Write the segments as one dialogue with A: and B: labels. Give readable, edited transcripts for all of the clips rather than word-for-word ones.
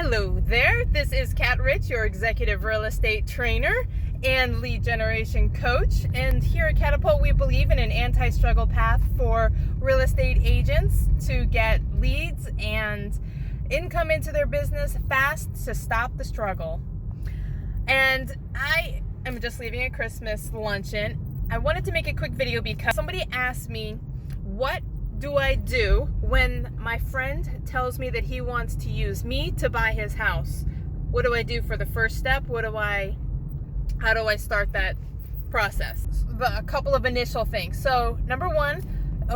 A: Hello there, this is Kat Rich, your executive real estate trainer and lead generation coach. And here at Catapult, we believe in an anti-struggle path for real estate agents to get leads and income into their business fast to stop the struggle. And I am just leaving a Christmas luncheon. I wanted to make a quick video because somebody asked me, what do I do when my friend tells me that he wants to use me to buy his house? What do I do for the first step? How do I start that process? A couple of initial things. So number one,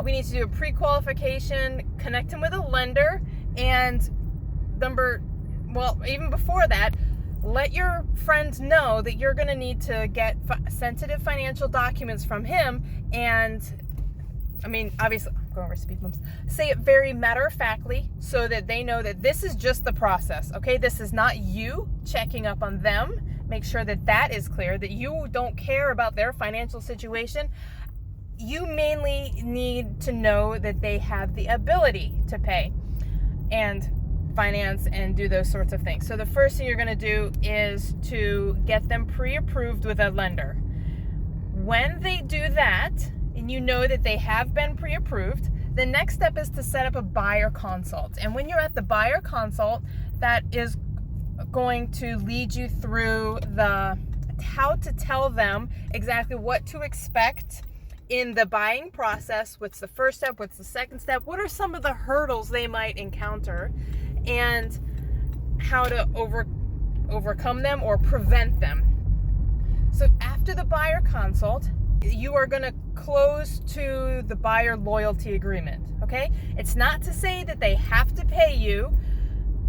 A: we need to do a pre-qualification, connect him with a lender, and even before that, let your friend know that you're going to need to get sensitive financial documents from him. And obviously, I'm going over speed bumps. Say it very matter-of-factly so that they know that this is just the process, okay? This is not you checking up on them. Make sure that that is clear, that you don't care about their financial situation. You mainly need to know that they have the ability to pay and finance and do those sorts of things. So the first thing you're going to do is to get them pre-approved with a lender. When they do that, and you know that they have been pre-approved, the next step is to set up a buyer consult. And when you're at the buyer consult, that is going to lead you through how to tell them exactly what to expect in the buying process. What's the first step? What's the second step? What are some of the hurdles they might encounter, and how to overcome them or prevent them. So after the buyer consult, you are going to close to the buyer loyalty agreement, okay? It's not to say that they have to pay you.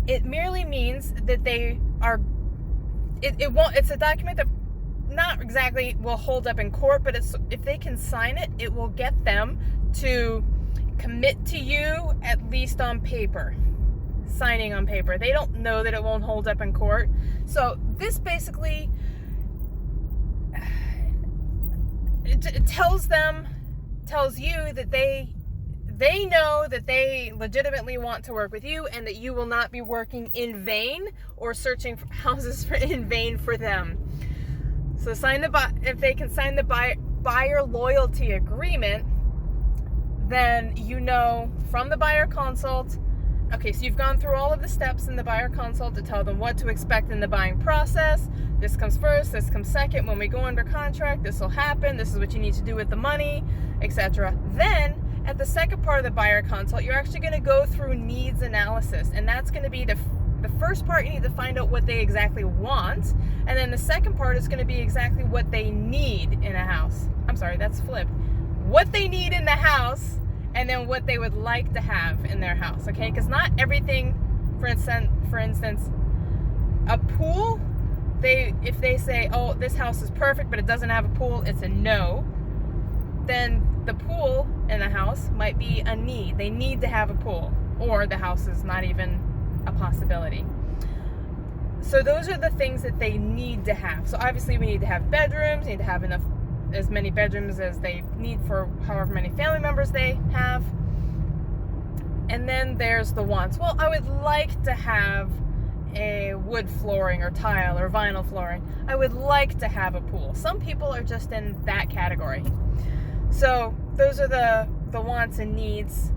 A: It merely means that they are, it's a document that not exactly will hold up in court, but if they can sign it, it will get them to commit to you, at least on paper, signing on paper. They don't know that it won't hold up in court. So this basically, it tells you that they know that they legitimately want to work with you, and that you will not be working in vain or searching for houses in vain for them. So if they can sign the buyer loyalty agreement, then you know from the buyer consult, okay, so you've gone through all of the steps in the buyer consult to tell them what to expect in the buying process. This comes first, this comes second. When we go under contract, this will happen. This is what you need to do with the money, etc. Then, at the second part of the buyer consult, you're actually going to go through needs analysis. And that's going to be the first part. You need to find out what they exactly want. And then the second part is going to be exactly what they need in a house. I'm sorry, that's flipped. What they need in the house, and then what they would like to have in their house, okay? Because not everything, for instance, a pool, if they say, oh, this house is perfect, but it doesn't have a pool, it's a no, then the pool in the house might be a need. They need to have a pool, or the house is not even a possibility. So those are the things that they need to have. So obviously we need to have bedrooms, need to have as many bedrooms as they need for however many family members they have. And then there's the wants. Well, I would like to have a wood flooring or tile or vinyl flooring. I would like to have a pool. Some people are just in that category. So those are the wants and needs.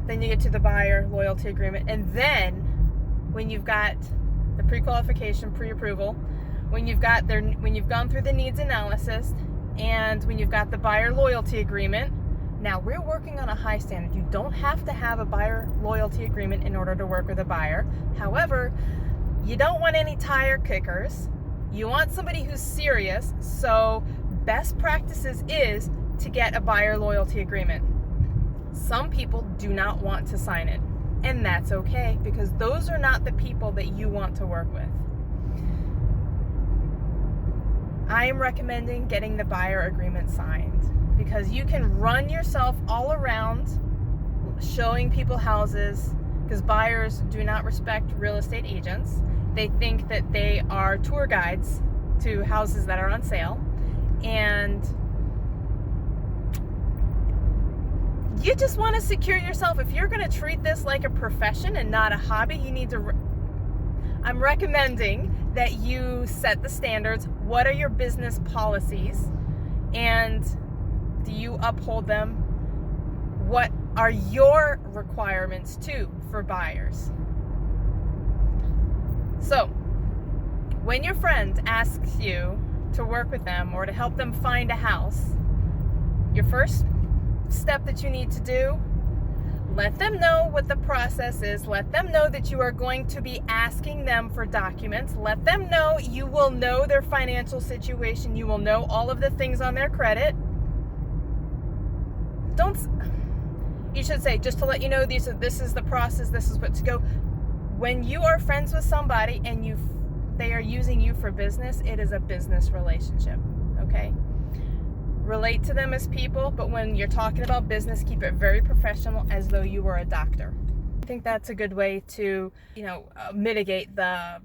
A: Then you get to the buyer loyalty agreement. And then when you've got the pre-qualification, pre-approval, when you've gone through the needs analysis, and when you've got the buyer loyalty agreement, now we're working on a high standard. You don't have to have a buyer loyalty agreement in order to work with a buyer. However, you don't want any tire kickers. You want somebody who's serious. So best practices is to get a buyer loyalty agreement. Some people do not want to sign it, and that's okay, because those are not the people that you want to work with. I am recommending getting the buyer agreement signed, because you can run yourself all around showing people houses, because buyers do not respect real estate agents. They think that they are tour guides to houses that are on sale, and you just want to secure yourself. If you're going to treat this like a profession and not a hobby, you need to I'm recommending that you set the standards. What are your business policies, and do you uphold them? What are your requirements too for buyers? So when your friend asks you to work with them or to help them find a house, your first step that you need to do, let them know what the process is. Let them know that you are going to be asking them for documents. Let them know you will know their financial situation. You will know all of the things on their credit. You should say, just to let you know, this is the process, this is what to go. When you are friends with somebody and they are using you for business, it is a business relationship, okay? Relate to them as people, but when you're talking about business, keep it very professional, as though you were a doctor. I think that's a good way to, mitigate the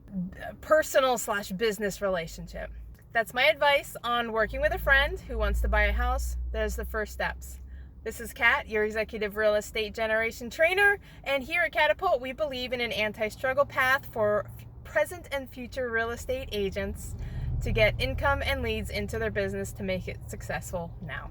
A: personal/business relationship. That's my advice on working with a friend who wants to buy a house. There's the first steps. This is Kat, your executive real estate generation trainer, and here at Catapult, we believe in an anti-struggle path for present and future real estate agents to get income and leads into their business to make it successful now.